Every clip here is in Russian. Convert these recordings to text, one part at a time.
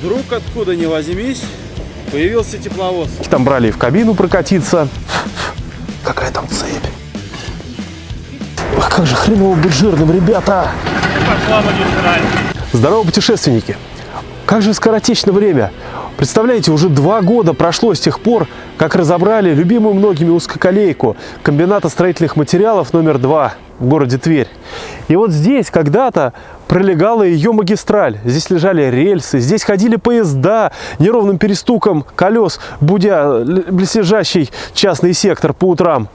вдруг откуда ни возьмись появился тепловоз. Там брали и в кабину прокатиться. Какая там цепь. Ох, как же хреново быть жирным, ребята. Пошла магистраль. Здорово, путешественники. Как же скоротечно время. Представляете, уже 2 года прошло с тех пор, как разобрали любимую многими узкоколейку комбината строительных материалов номер 2 в городе Тверь. И вот здесь когда-то пролегала ее магистраль. Здесь лежали рельсы, здесь ходили поезда, неровным перестуком колес, будя близлежащий частный сектор по утрам.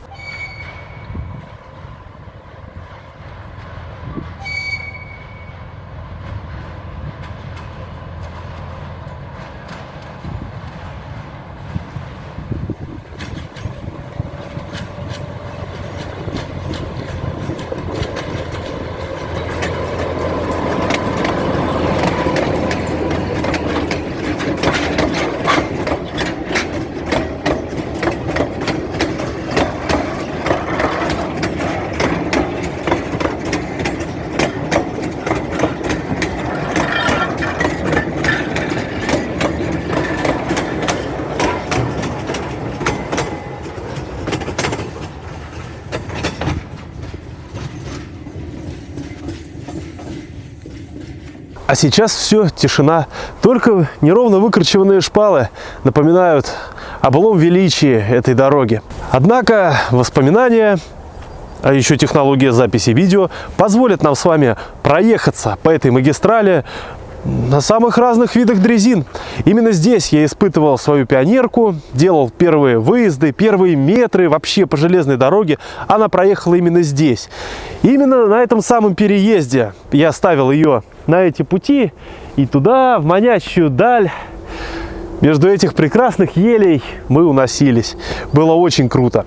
А сейчас все, тишина. Только неровно выкорчеванные шпалы напоминают о былом величии этой дороги. Однако воспоминания, а еще технология записи видео, позволят нам с вами проехаться по этой магистрали на самых разных видах дрезин. Именно здесь я испытывал свою пионерку, делал первые выезды, первые метры вообще по железной дороге. Она проехала именно здесь. Именно на этом самом переезде я ставил ее на эти пути и туда, в манящую даль. Между этих прекрасных елей мы уносились. Было очень круто.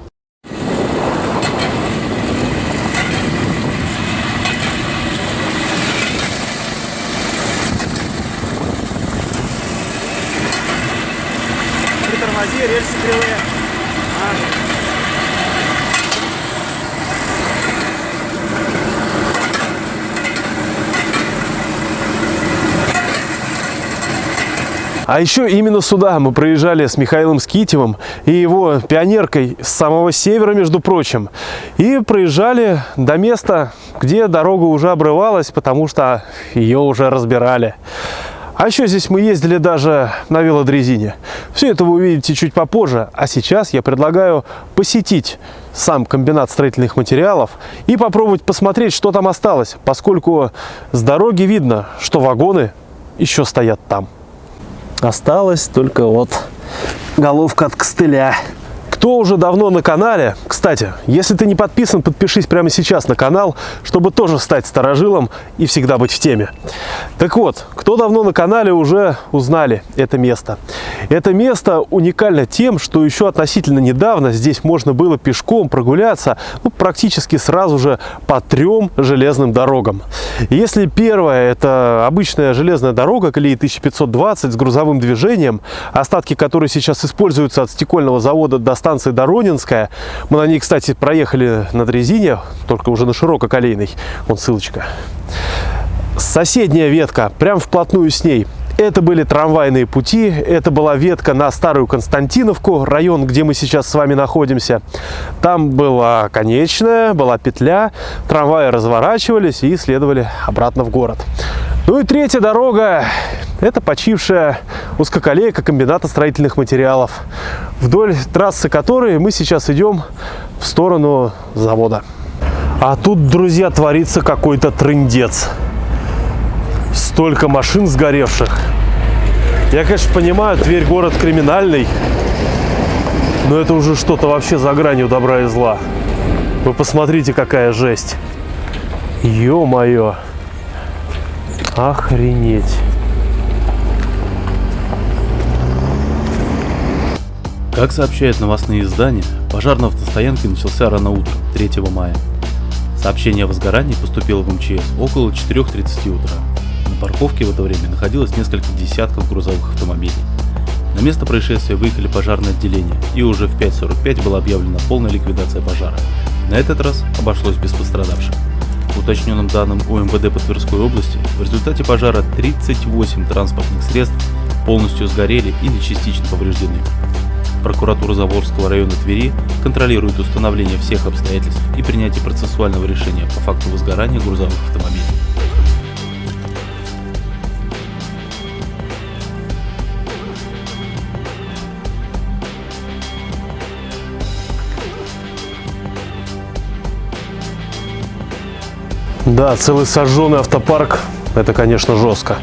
Притормози, рельсы кривые. А еще именно сюда мы проезжали с Михаилом Скитевым и его пионеркой с самого севера, между прочим. И проезжали до места, где дорога уже обрывалась, потому что ее уже разбирали. А еще здесь мы ездили даже на велодрезине. Все это вы увидите чуть попозже. А сейчас я предлагаю посетить сам комбинат строительных материалов и попробовать посмотреть, что там осталось, поскольку с дороги видно, что вагоны еще стоят там. Осталась только вот головка от костыля. Кто уже давно на канале, кстати, если ты не подписан, подпишись прямо сейчас на канал, чтобы тоже стать старожилом и всегда быть в теме. Так вот, кто давно на канале, уже узнали это место. Это место уникально тем, что еще относительно недавно здесь можно было пешком прогуляться практически сразу же по 3 железным дорогам. Если первая — это обычная железная дорога колеи 1520 с грузовым движением, остатки которой сейчас используются от стекольного завода до станции Доронинская. Мы на ней, кстати, проехали на дрезине, только уже на ширококолейной. Вон ссылочка. Соседняя ветка, прям вплотную с ней. Это были трамвайные пути, это была ветка на Старую Константиновку, район, где мы сейчас с вами находимся. Там была конечная, была петля, трамваи разворачивались и следовали обратно в город. Ну и третья дорога – это почившая узкоколейка комбината строительных материалов, вдоль трассы которой мы сейчас идем в сторону завода. А тут, друзья, творится какой-то трындец. Столько машин сгоревших. Я, конечно, понимаю, Тверь город криминальный, но это уже что-то вообще за гранью добра и зла. Вы посмотрите, какая жесть. Ё-моё. Охренеть. Как сообщают новостные издания, пожар на автостоянке начался рано утром, 3 мая. Сообщение о возгорании поступило в МЧС около 4:30 утра. На парковке в это время находилось несколько десятков грузовых автомобилей. На место происшествия выехали пожарное отделение, и уже в 5:45 была объявлена полная ликвидация пожара. На этот раз обошлось без пострадавших. По уточненным данным УМВД по Тверской области, в результате пожара 38 транспортных средств полностью сгорели или частично повреждены. Прокуратура Заволжского района Твери контролирует установление всех обстоятельств и принятие процессуального решения по факту возгорания грузовых автомобилей. Да, целый сожженный автопарк, это, конечно, жестко.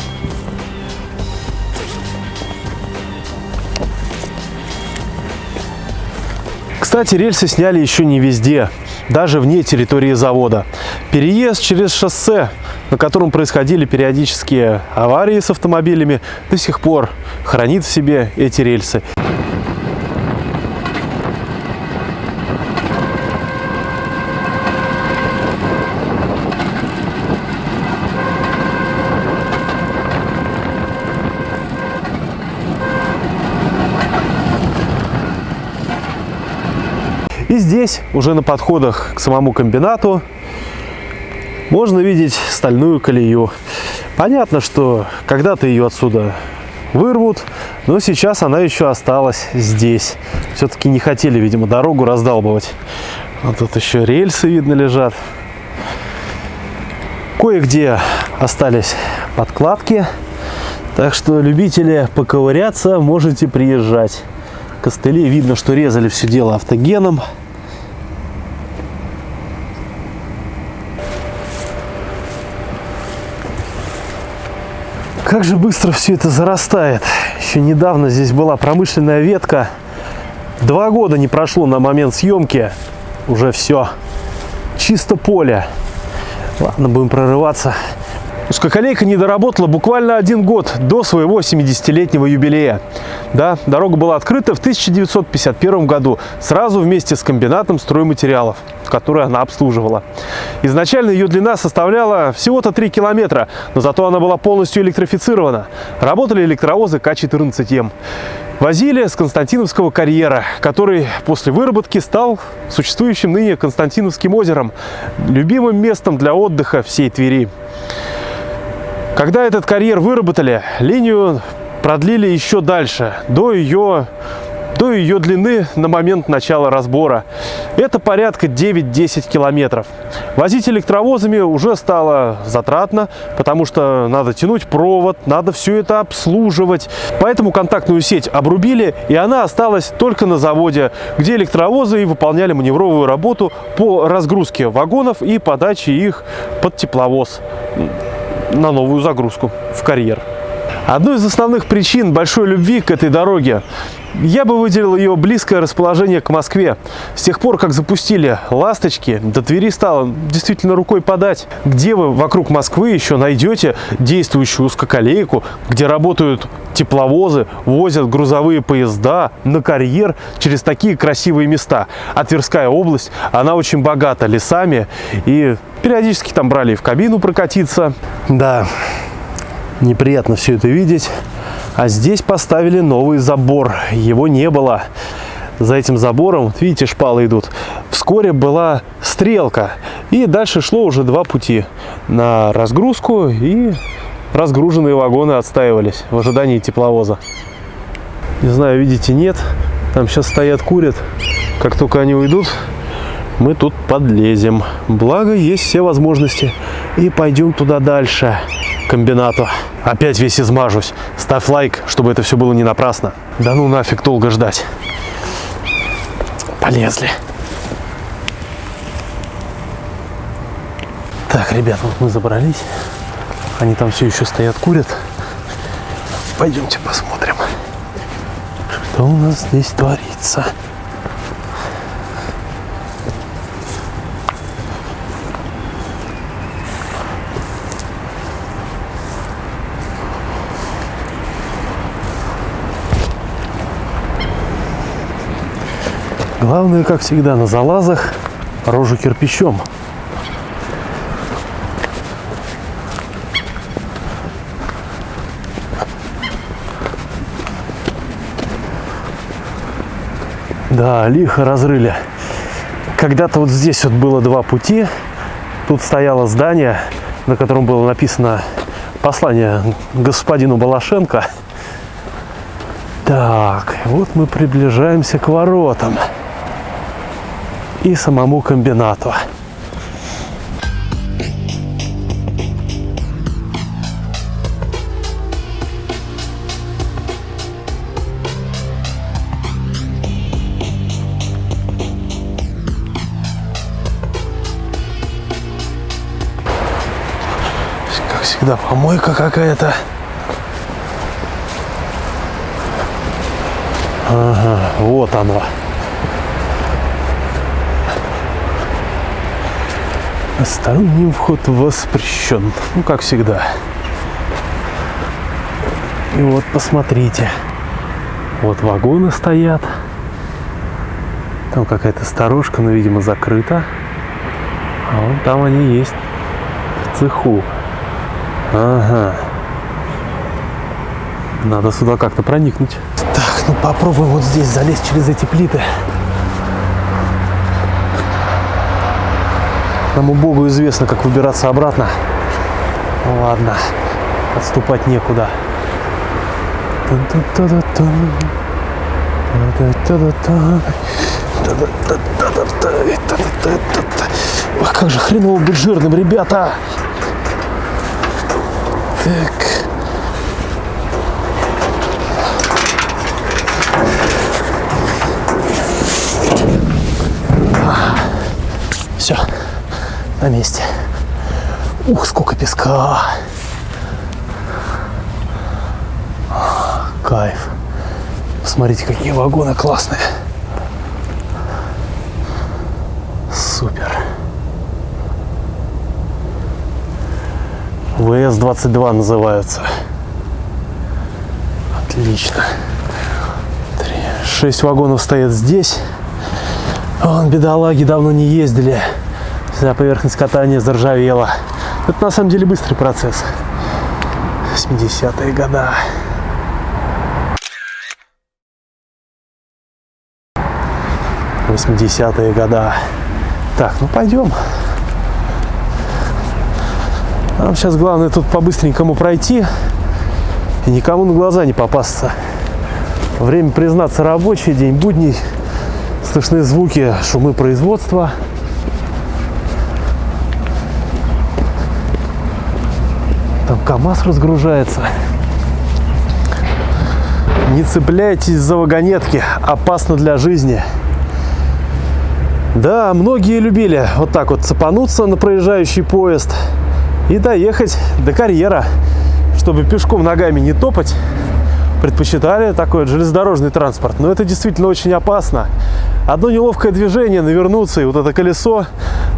Кстати, рельсы сняли еще не везде, даже вне территории завода. Переезд через шоссе, на котором происходили периодические аварии с автомобилями, до сих пор хранит в себе эти рельсы. И здесь, уже на подходах к самому комбинату, можно видеть стальную колею. Понятно, что когда-то ее отсюда вырвут, но сейчас она еще осталась здесь. Все-таки не хотели, видимо, дорогу раздалбывать. Вот тут еще рельсы, видно, лежат. Кое-где остались подкладки, так что любители поковыряться можете приезжать. Костыли видно, что резали все дело автогеном. Как же быстро все это зарастает. Еще недавно здесь была промышленная ветка. 2 года не прошло на момент съемки. Уже все. Чисто поле. Ладно, будем прорываться. Узкоколейка не доработала буквально 1 год до своего 70-летнего юбилея. Да, дорога была открыта в 1951 году, сразу вместе с комбинатом стройматериалов, который она обслуживала. Изначально ее длина составляла всего-то 3 километра, но зато она была полностью электрифицирована. Работали электровозы К-14М. Возили с Константиновского карьера, который после выработки стал существующим ныне Константиновским озером, любимым местом для отдыха всей Твери. Когда этот карьер выработали, линию продлили еще дальше, до ее длины на момент начала разбора. Это порядка 9-10 километров. Возить электровозами уже стало затратно, потому что надо тянуть провод, надо все это обслуживать. Поэтому контактную сеть обрубили, и она осталась только на заводе, где электровозы и выполняли маневровую работу по разгрузке вагонов и подаче их под тепловоз на новую загрузку в карьер. Одной из основных причин большой любви к этой дороге я бы выделил ее близкое расположение к Москве. С тех пор, как запустили «Ласточки», до Твери стало действительно рукой подать. Где вы вокруг Москвы еще найдете действующую узкоколейку, где работают тепловозы, возят грузовые поезда на карьер через такие красивые места? А Тверская область, она очень богата лесами, и периодически там брали и в кабину прокатиться. Да, неприятно все это видеть. А здесь поставили новый забор. Его не было. За этим забором, вот видите, шпалы идут. Вскоре была стрелка. И дальше шло уже 2 пути. На разгрузку, и разгруженные вагоны отстаивались в ожидании тепловоза. Не знаю, видите, нет. Там сейчас стоят, курят. Как только они уйдут, мы тут подлезем. Благо, есть все возможности. И пойдем туда дальше, к комбинату. Опять весь измажусь. Ставь лайк, чтобы это все было не напрасно. Да ну нафиг долго ждать. Полезли. Так, ребят, вот мы забрались. Они там все еще стоят, курят. Пойдемте посмотрим, что у нас здесь творится. Главное, как всегда, на залазах рожу кирпичом. Да, лихо разрыли. Когда-то вот здесь вот было 2 пути. Тут стояло здание, на котором было написано послание господину Балашенко. Так, вот мы приближаемся к воротам и самому комбинату. Как всегда, помойка какая-то. Ага, вот оно. Посторонним вход воспрещен. Ну, как всегда. И вот, посмотрите. Вот вагоны стоят. Там какая-то сторожка, но, видимо, закрыта. А вон там они есть. В цеху. Ага. Надо сюда как-то проникнуть. Так, ну попробуем вот здесь залезть через эти плиты. Нам Богу известно, как выбираться обратно. Ну ладно, отступать некуда. Ох, как же хреново быть жирным, ребята! Так. Все, на месте. Ух, сколько песка. Кайф. Посмотрите, какие вагоны классные. Супер. ВС-22 называются. Отлично. 6 вагонов стоят здесь. Вон, бедолаги давно не ездили. Вся поверхность катания заржавела. Это на самом деле быстрый процесс. 80-е годы. Восьмидесятые года. Так, ну пойдем. Нам сейчас главное тут по-быстренькому пройти и никому на глаза не попасться. Время, признаться, рабочий день, будний. Слышны звуки, шумы производства. Там КамАЗ разгружается. Не цепляйтесь за вагонетки, опасно для жизни. Да, многие любили вот так вот цепануться на проезжающий поезд и доехать до карьера, чтобы пешком ногами не топать. Предпочитали такой железнодорожный транспорт, но это действительно очень опасно. Одно неловкое движение, навернуться, и вот это колесо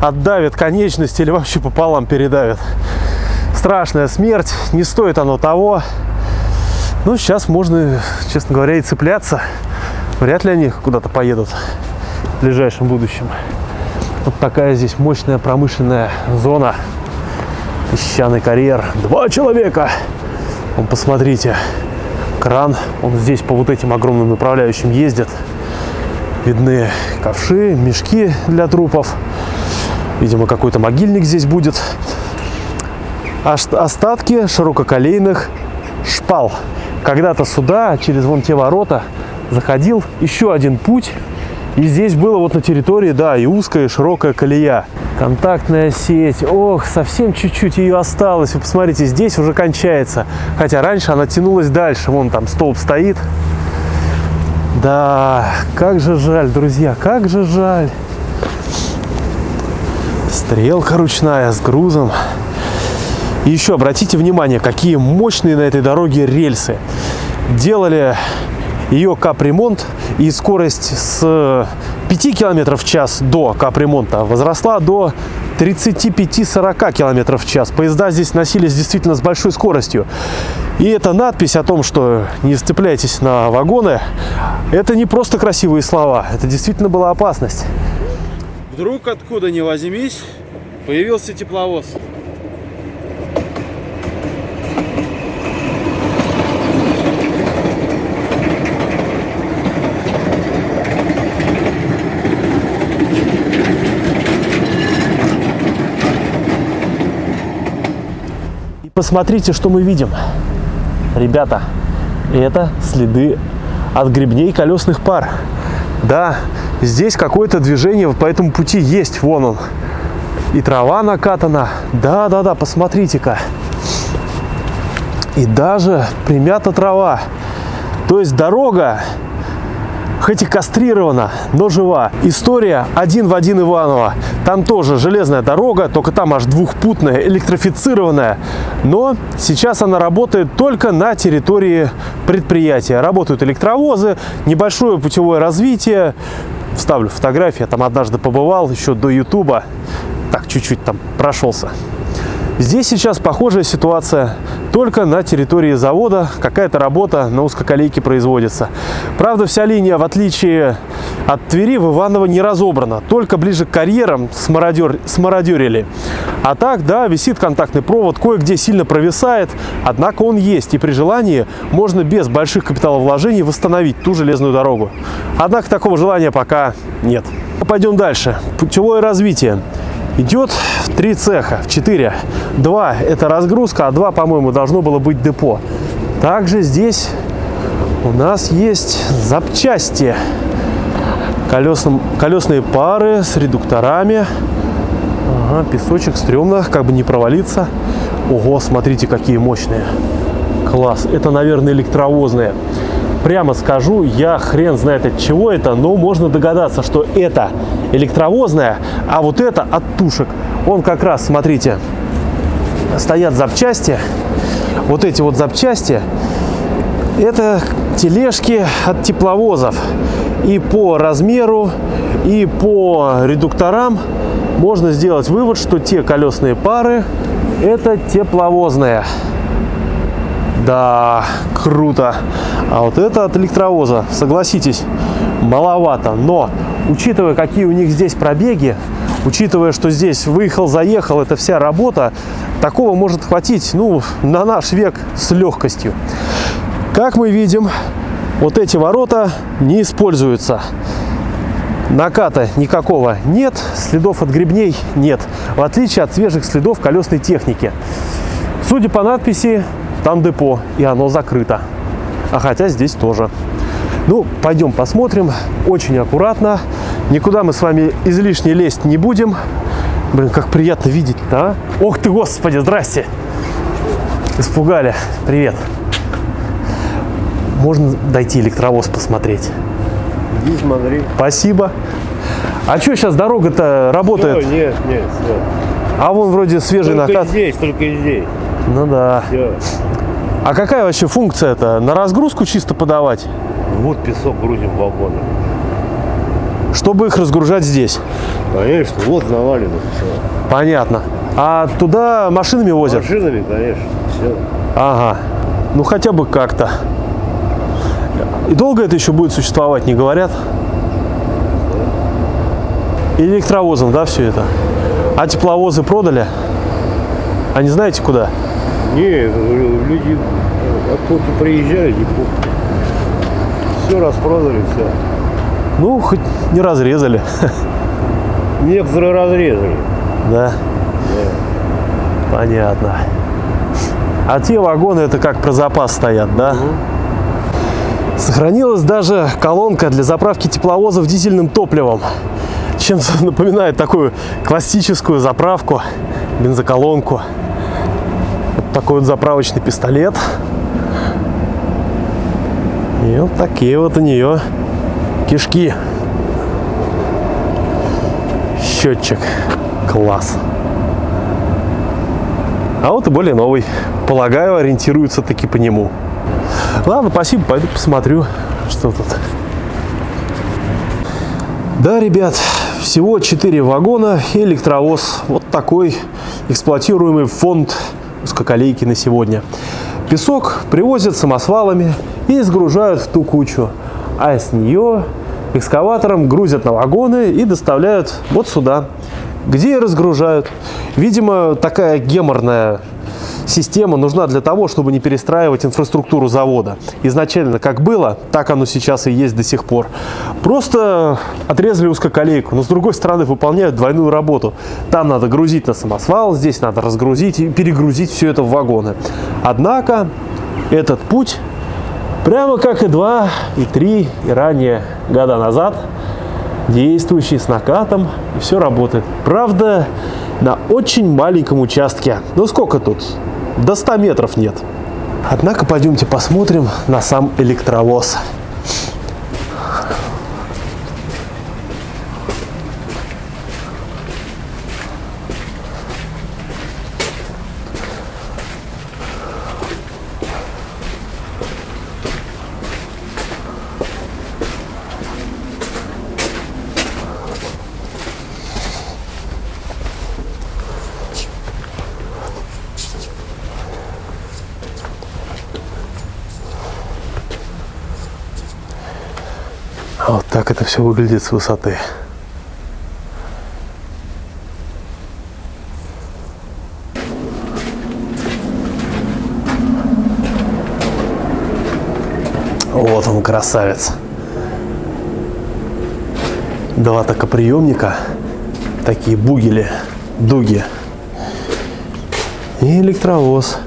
отдавит конечность или вообще пополам передавит. Страшная смерть, не стоит оно того. Ну, сейчас можно, честно говоря, и цепляться. Вряд ли они куда-то поедут в ближайшем будущем. Вот такая здесь мощная промышленная зона. Песчаный карьер. 2 человека. Вон, посмотрите. Кран. Он здесь по вот этим огромным направляющим ездит. Видны ковши, мешки для трупов. Видимо, какой-то могильник здесь будет. Остатки ширококолейных шпал. Когда-то сюда, через вон те ворота, заходил еще один путь. И здесь было вот на территории, да, и узкая, и широкая колея. Контактная сеть. Ох, совсем чуть-чуть ее осталось. Вы посмотрите, здесь уже кончается. Хотя раньше она тянулась дальше. Вон там столб стоит. Да, как же жаль, друзья, как же жаль. Стрелка ручная с грузом. И еще обратите внимание, какие мощные на этой дороге рельсы. Делали ее капремонт, и скорость с 5 км в час до капремонта возросла до 35-40 км в час. Поезда здесь носились действительно с большой скоростью. И эта надпись о том, что не сцепляйтесь на вагоны, это не просто красивые слова, это действительно была опасность. Вдруг откуда ни возьмись, появился тепловоз. Посмотрите, что мы видим. Ребята, это следы от гребней колесных пар. Да, здесь какое-то движение по этому пути есть. Вон он. И трава накатана. Да, посмотрите-ка. И даже примята трава. То есть дорога, хоть и кастрирована, но жива. История один в один Иваново. Там тоже железная дорога, только там аж двухпутная, электрифицированная. Но сейчас она работает только на территории предприятия. Работают электровозы, небольшое путевое развитие. Вставлю фотографии, я там однажды побывал, еще до Ютуба. Так, чуть-чуть там прошелся. Здесь сейчас похожая ситуация, только на территории завода какая-то работа на узкоколейке производится. Правда, вся линия, в отличие от Твери, в Иваново не разобрана, только ближе к карьерам смародерили. А так, да, висит контактный провод, кое-где сильно провисает, однако он есть, и при желании можно без больших капиталовложений восстановить ту железную дорогу. Однако такого желания пока нет. Пойдем дальше. Путевое развитие. Идет 3 цеха, 4. 2 это разгрузка, а 2, по-моему, должно было быть депо. Также здесь у нас есть запчасти. Колесные пары с редукторами. Ага, песочек, стрёмно, как бы не провалиться. Ого, смотрите, какие мощные. Класс, это, наверное, электровозные. Прямо скажу, я хрен знает от чего это, но можно догадаться, что это электровозная, а вот это от тушек. Он как раз, смотрите, стоят запчасти. Вот эти вот запчасти, это тележки от тепловозов. И по размеру, и по редукторам можно сделать вывод, что те колесные пары это тепловозные. Да, круто. А вот это от электровоза, согласитесь, маловато. Но, учитывая, какие у них здесь пробеги, учитывая, что здесь выехал-заехал, это вся работа, такого может хватить, ну, на наш век с легкостью. Как мы видим, вот эти ворота не используются. Наката никакого нет, следов от гребней нет, в отличие от свежих следов колесной техники. Судя по надписи, там депо, и оно закрыто. А хотя здесь тоже. Ну, пойдем посмотрим. Очень аккуратно. Никуда мы с вами излишне лезть не будем. Блин, как приятно видеть-то, а? Ох ты, господи, здрасте. Испугали. Привет. Можно дойти электровоз посмотреть? Иди смотри. Спасибо. А что сейчас дорога-то работает? Все, нет, все. А вон вроде свежий накат. Только здесь. Ну да. Все. А какая вообще функция-то? На разгрузку чисто подавать? Вот песок грузим в вагоны. Чтобы их разгружать здесь? Конечно, вот навалено все. Понятно. А туда машинами возят? Машинами, конечно. Все. Ага. Ну хотя бы как-то. И долго это еще будет существовать, не говорят? Электровозом, да, все это? А тепловозы продали? А не знаете куда? Не, люди откуда приезжают, не помню. Все распродали, все. Ну, хоть не разрезали. Некоторые разрезали. Да? Понятно. А те вагоны это как про запас стоят, да? Сохранилась даже колонка для заправки тепловозов дизельным топливом. Чем-то напоминает такую классическую заправку, бензоколонку. Вот такой вот заправочный пистолет. И вот такие вот у нее кишки. Счетчик. Класс. А вот и более новый. Полагаю, ориентируется таки по нему. Ладно, спасибо, пойду посмотрю, что тут. Да, ребят, всего 4 вагона и электровоз. Вот такой эксплуатируемый фонд узкоколейки на сегодня. Песок привозят самосвалами и сгружают в ту кучу. А с нее экскаватором грузят на вагоны и доставляют вот сюда, где и разгружают. Видимо, такая геморная система нужна для того, чтобы не перестраивать инфраструктуру завода. Изначально как было, так оно сейчас и есть до сих пор. Просто отрезали узкоколейку, но с другой стороны выполняют двойную работу. Там надо грузить на самосвал, здесь надо разгрузить и перегрузить все это в вагоны. Однако этот путь Прямо как и 2, и 3, и ранее года назад. Действующий с накатом, и все работает. Правда, на очень маленьком участке. Ну сколько тут? До 100 метров нет. Однако пойдемте посмотрим на сам электровоз. Вот так это все выглядит с высоты. Вот он, красавец. 2 токоприемника, такие бугели, дуги. И электровоз.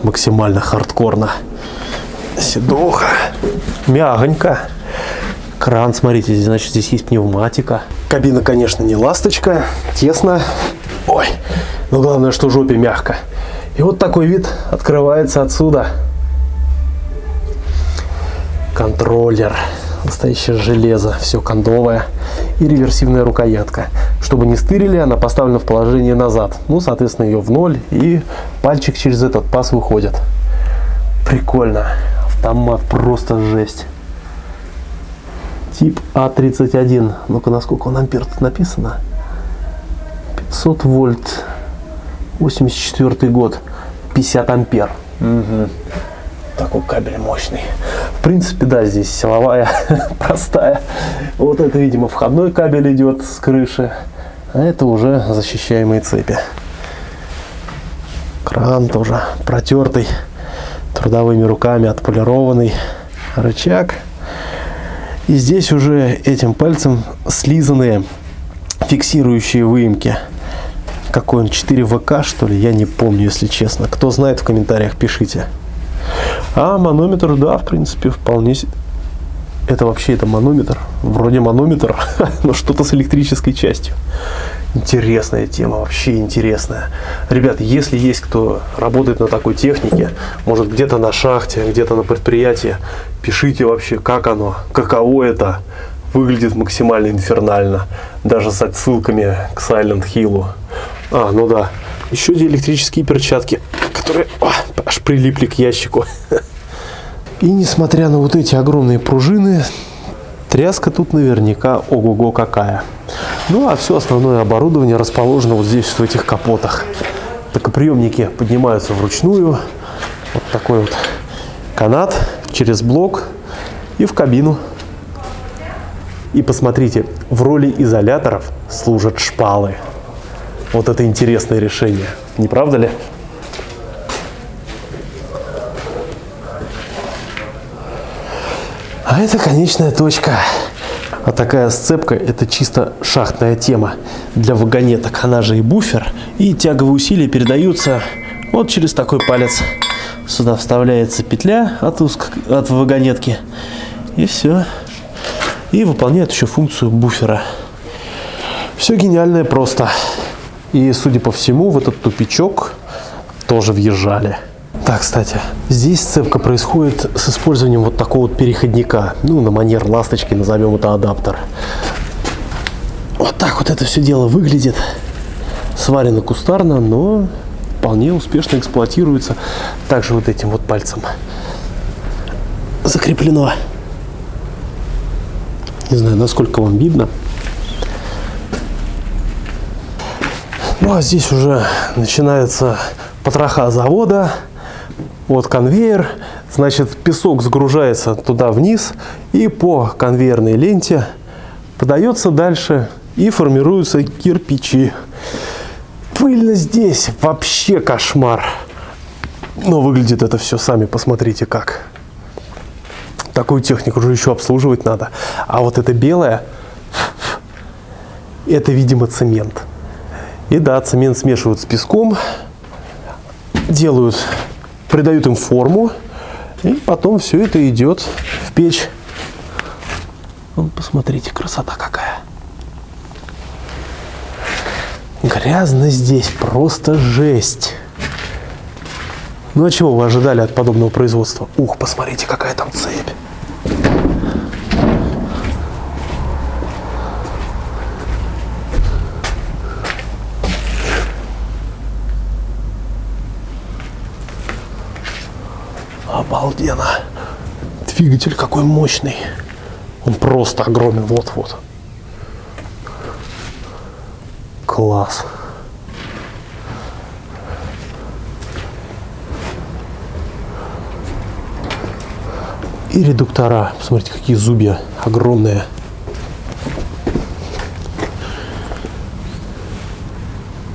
Максимально хардкорно. Седуха. Мягонько. Кран, смотрите, значит, здесь есть пневматика. Кабина, конечно, не ласточка, тесно. Ой, но главное, что жопе мягко. И вот такой вид открывается отсюда. Контроллер. Настоящее железо. Все кондовое. И реверсивная рукоятка. Чтобы не стырили, она поставлена в положение назад. Ну, соответственно, ее в ноль. И пальчик через этот паз выходит. Прикольно. Автомат просто жесть. Тип А31. Ну-ка, насколько он ампер тут написано? 500 вольт. 84 год. 50 ампер. Угу. Такой кабель мощный. В принципе, да, здесь силовая, простая. Вот это, видимо, входной кабель идет с крыши. А это уже защищаемые цепи. Кран тоже протертый. Трудовыми руками отполированный. Рычаг. И здесь уже этим пальцем слизанные фиксирующие выемки. Какой он, 4 ВК, что ли? Я не помню, если честно. Кто знает, в комментариях пишите. А манометр, да, в принципе, вполне... Это вообще, это манометр. Вроде манометр, но что-то с электрической частью. Интересная тема, вообще интересная. Ребят, если есть кто работает на такой технике, может где-то на шахте, где-то на предприятии, пишите вообще, как оно, каково это. Выглядит максимально инфернально. Даже с отсылками к Silent Hill'у. А, ну да. Еще электрические перчатки, которые аж прилипли к ящику. И несмотря на вот эти огромные пружины, тряска тут наверняка ого-го какая. Ну а все основное оборудование расположено вот здесь, в этих капотах. Токоприемники поднимаются вручную. Вот такой вот канат через блок и в кабину. И посмотрите, в роли изоляторов служат шпалы. Вот это интересное решение, не правда ли? А это конечная точка. А такая сцепка — это чисто шахтная тема для вагонеток. Она же и буфер, и тяговые усилия передаются вот через такой палец. Сюда вставляется петля от вагонетки, и все. И выполняет еще функцию буфера. Все гениальное просто. И, судя по всему, в этот тупичок тоже въезжали. Так, кстати, здесь сцепка происходит с использованием вот такого вот переходника. Ну, на манер ласточки, назовем это адаптер. Вот так вот это все дело выглядит. Сварено кустарно, но вполне успешно эксплуатируется. Также вот этим вот пальцем закреплено. Не знаю, насколько вам видно. Ну, а здесь уже начинается потроха завода. Вот конвейер. Значит, песок сгружается туда вниз и по конвейерной ленте подается дальше и формируются кирпичи. Пыльно здесь. Вообще кошмар. Но выглядит это все, сами посмотрите как. Такую технику уже еще обслуживать надо. А вот это белое, это, видимо, цемент. И да, цемент смешивают с песком, придают им форму. И потом все это идет в печь. Вон, посмотрите, красота какая. Грязно здесь, просто жесть. Ну а чего вы ожидали от подобного производства? Ух, посмотрите, какая там цепь. Обалденно. Двигатель какой мощный. Он просто огромен. Вот-вот. Класс. И редуктора. Посмотрите, какие зубья огромные.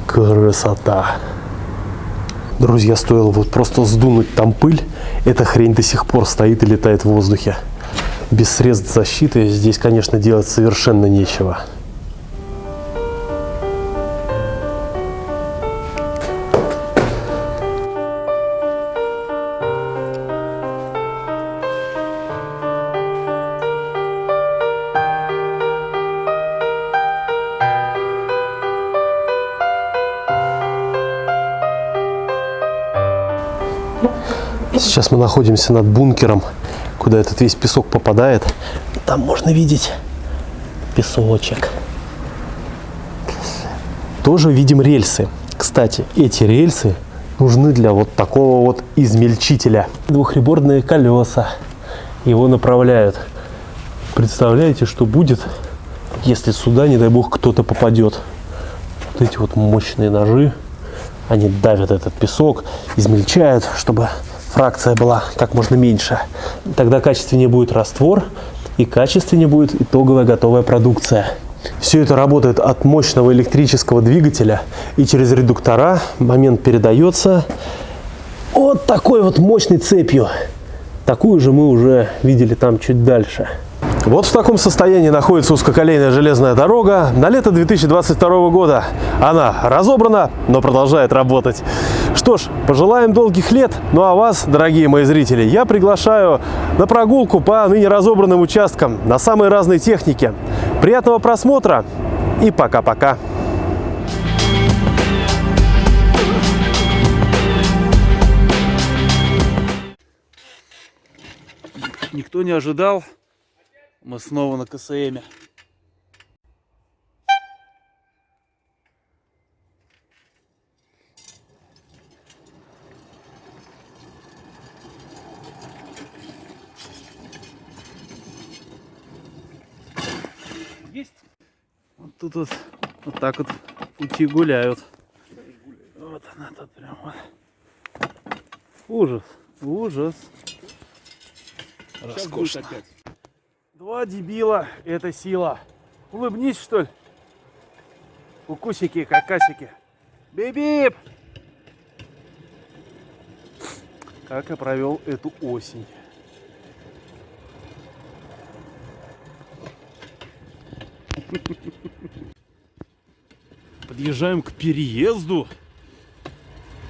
Красота. Друзья, стоило вот просто сдунуть там пыль. Эта хрень до сих пор стоит и летает в воздухе. Без средств защиты здесь, конечно, делать совершенно нечего. Сейчас мы находимся над бункером, куда этот весь песок попадает. Там можно видеть песочек. Тоже видим рельсы. Кстати, эти рельсы нужны для вот такого вот измельчителя. Двухреборные колеса его направляют. Представляете, что будет, если сюда, не дай бог, кто-то попадет? Вот эти вот мощные ножи, они давят этот песок, измельчают, чтобы фракция была как можно меньше. Тогда качественнее будет раствор и качественнее будет итоговая готовая продукция. Все это работает от мощного электрического двигателя, и через редуктора момент передается вот такой вот мощной цепью. Такую же мы уже видели там чуть дальше. Вот в таком состоянии находится узкоколейная железная дорога на лето 2022 года. Она разобрана, но продолжает работать. Что ж, пожелаем долгих лет. Ну а вас, дорогие мои зрители, я приглашаю на прогулку по ныне разобранным участкам на самые разные техники. Приятного просмотра и пока-пока. Никто не ожидал. Мы снова на КСМе. Есть? Вот тут вот так вот пути гуляют. Вот она тут прям вот. Ужас, ужас. Роскошно. Два дебила – это сила. Улыбнись, что ли. Укусики, какасики. Бип-бип! Как я провел эту осень. Подъезжаем к переезду.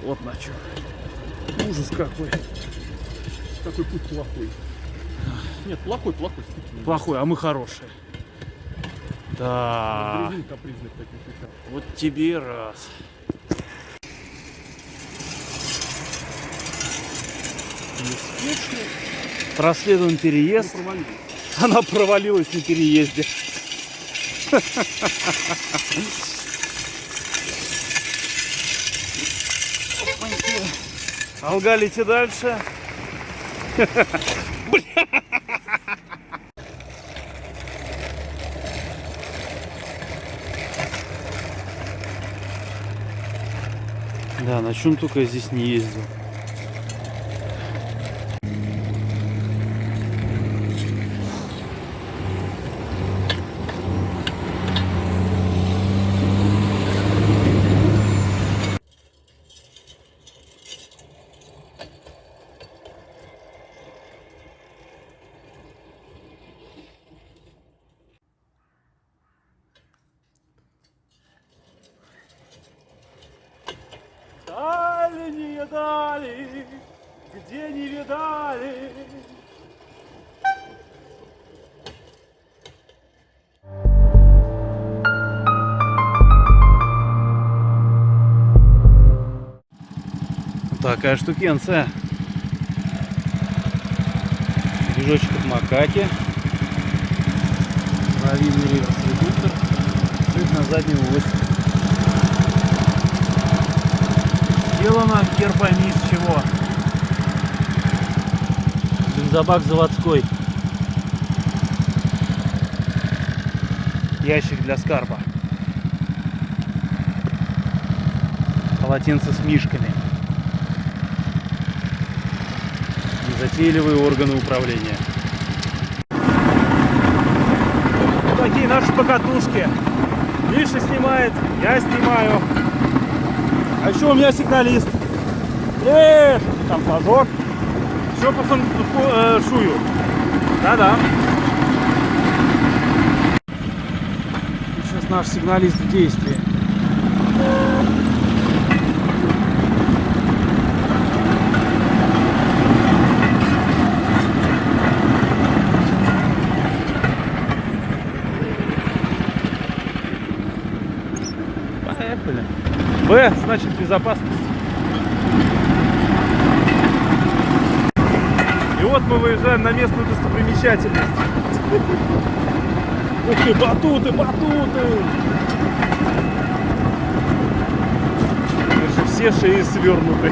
Вот на что. Ужас какой. Такой путь плохой. Нет, плохой. Плохой, а мы хорошие. Да. Резин капризных таких еще. Вот тебе и раз. Неспешный. Проследован переезд. Она провалилась на переезде. Алгалите дальше. Да, на чем только я здесь не ездил. Дальние дали, где не видали. Такая штукенция. Движочек от Макаки. Правильный реверс-редуктор. Чуть на заднюю ось. Сделано хер пойми из чего. Бензобак заводской. Ящик для скарба. Полотенце с мишками. Незатейливые органы управления. Такие наши покатушки. Миша снимает, я снимаю. А еще у меня сигналист. Там флажок. Все по шую. Да-да. Сейчас наш сигналист в действии. Поехали. Б, значит безопасность. И вот мы выезжаем на местную достопримечательность. Ух ты, батуты, батуты! Даже все шеи свернуты.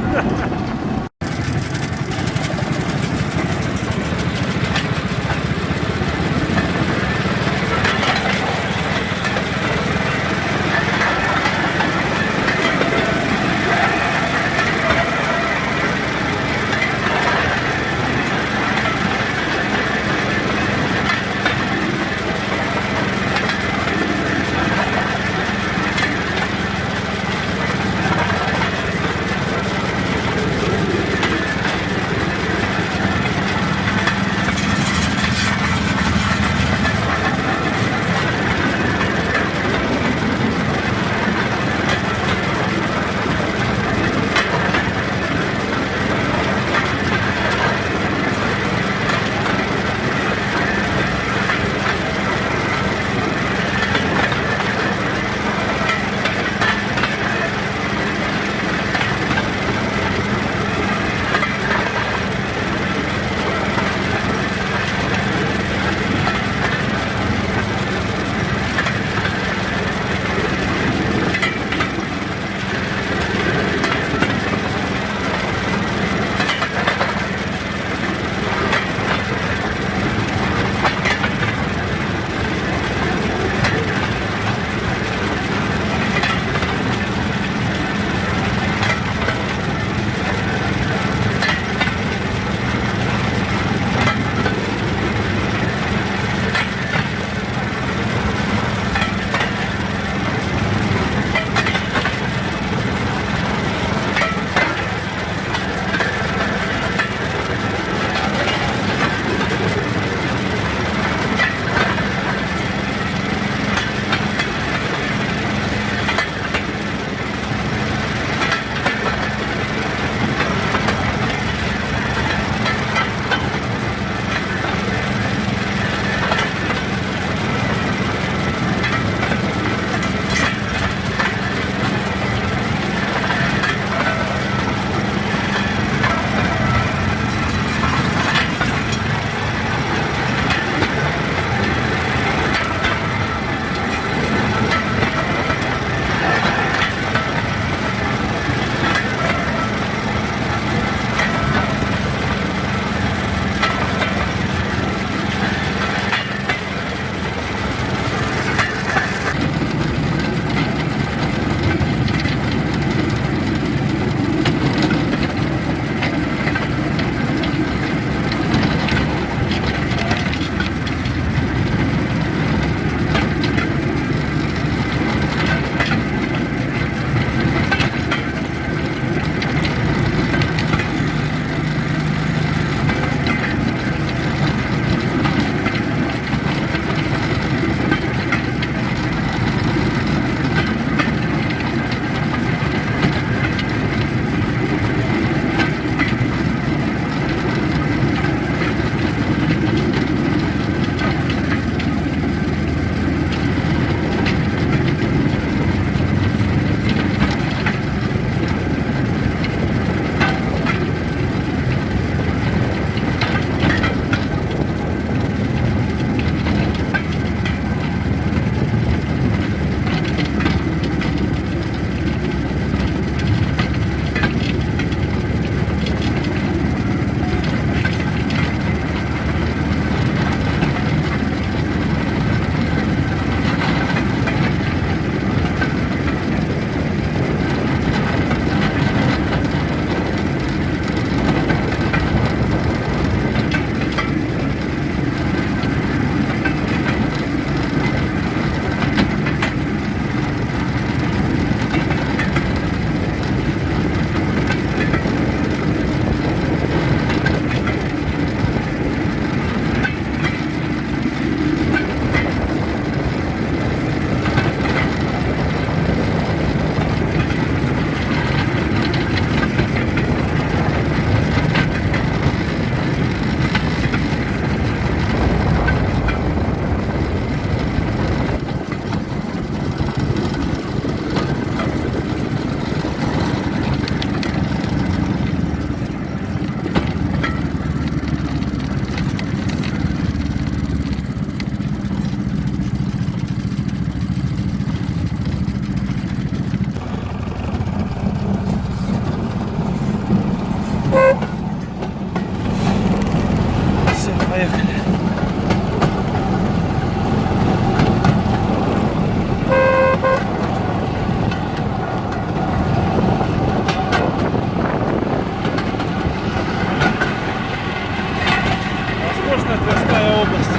Тверская область.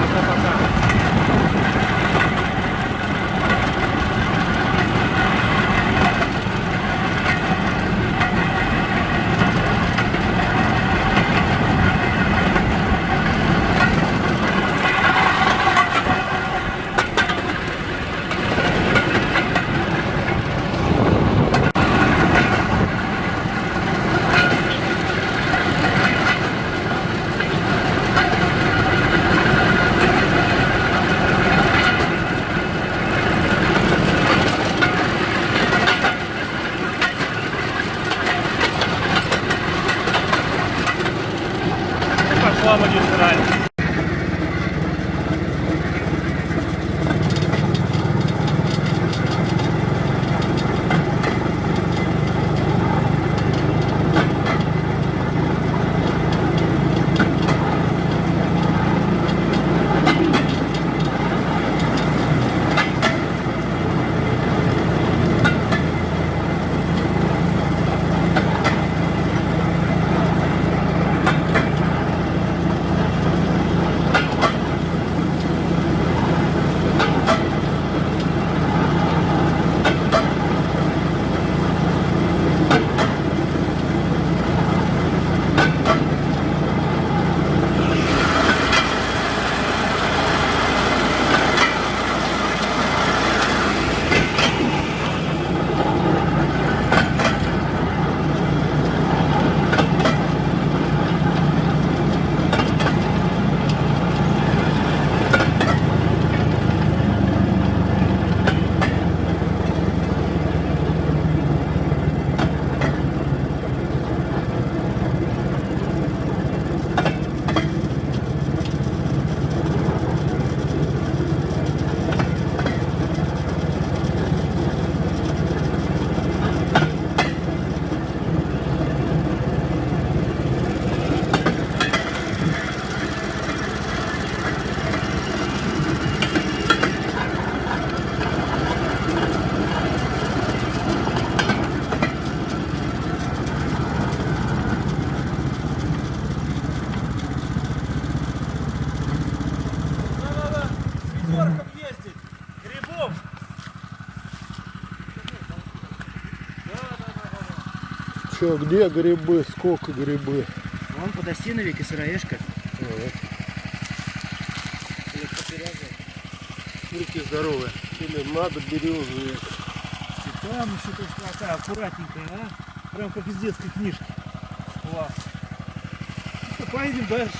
Пока-пока. Пошла магистраль. Че, где грибы? Сколько грибы? Вон подосиновик и сыроежка. Руки здоровые. Или надо березовые. И там еще тоже такая аккуратненькая, а? Прям как из детской книжки. Класс. Ну, поедем дальше.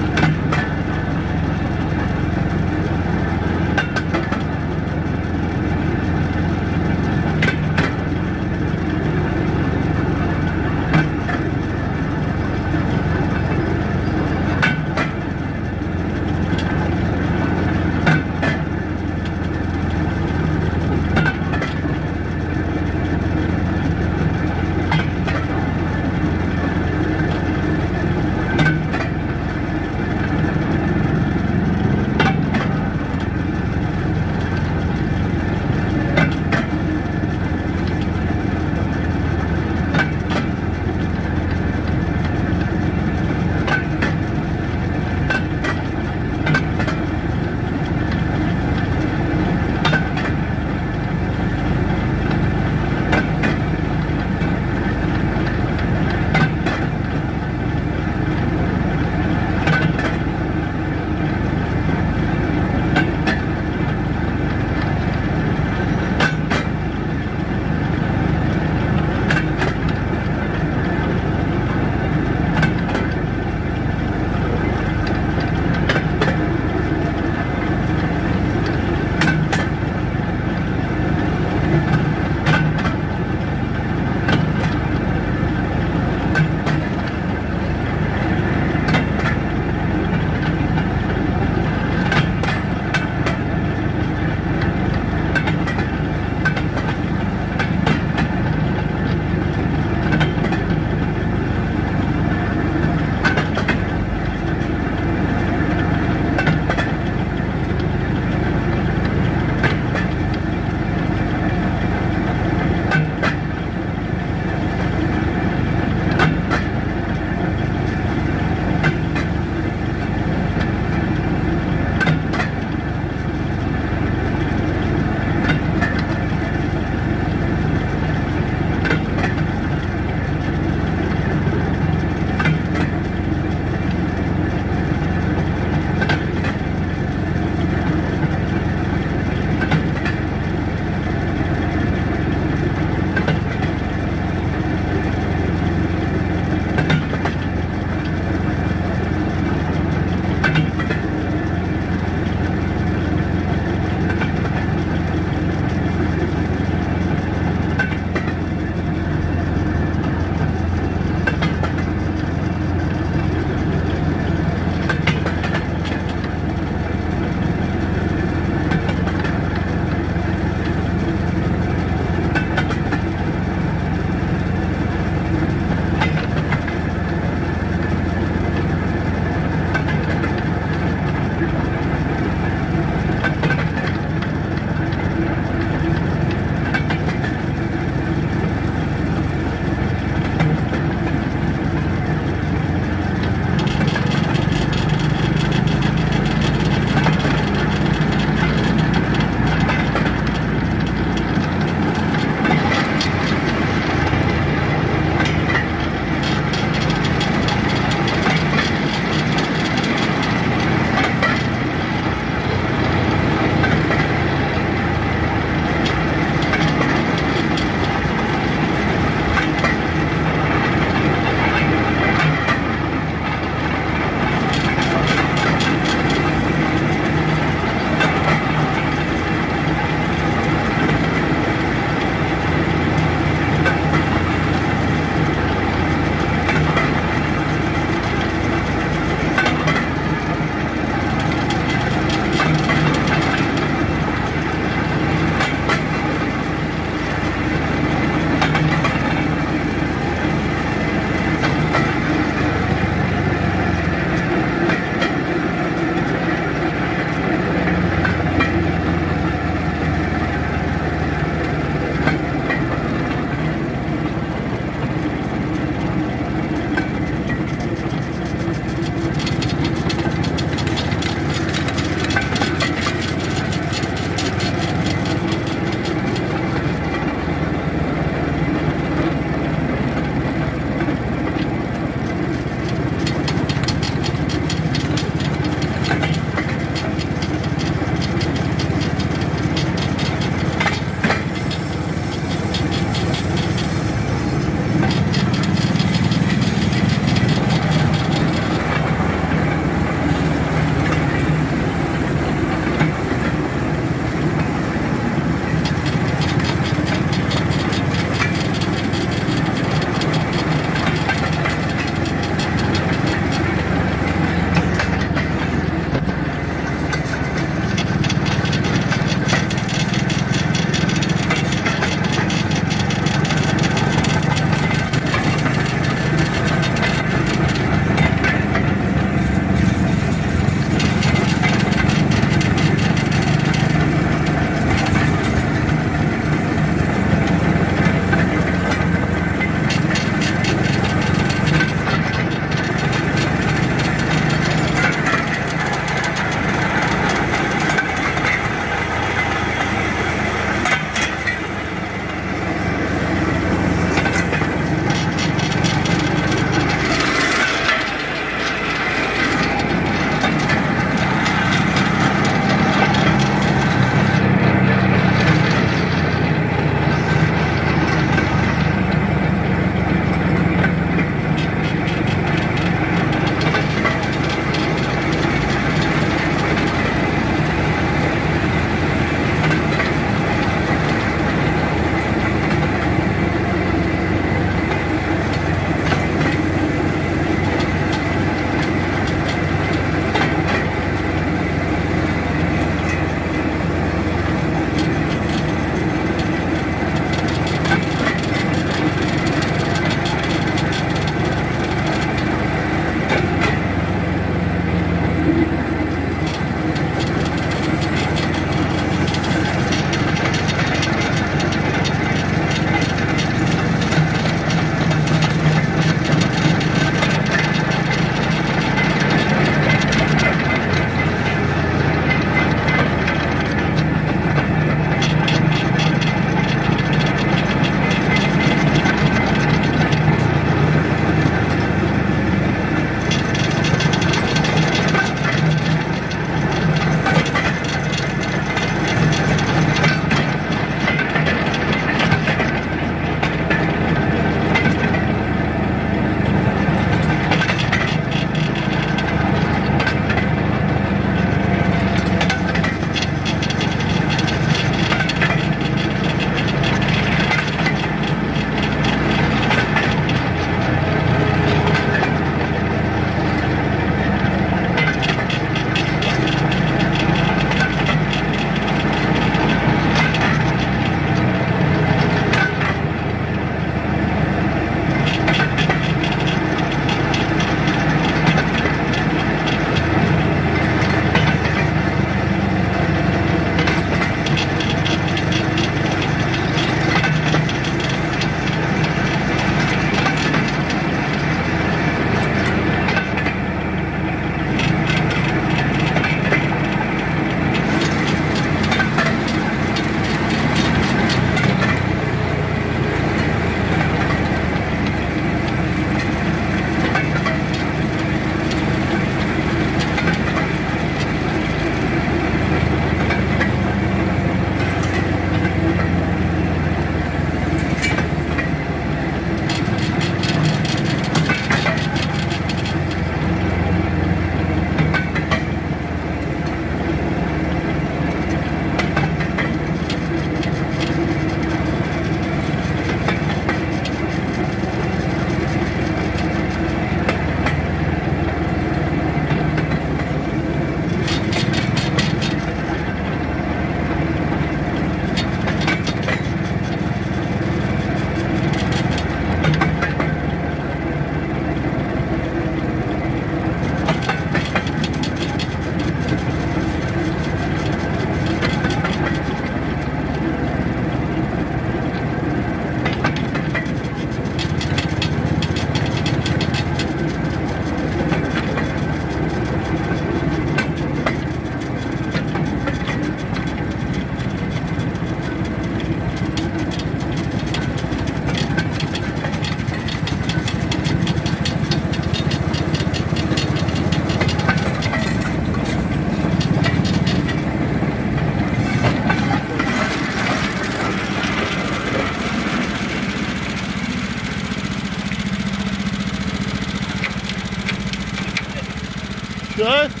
а?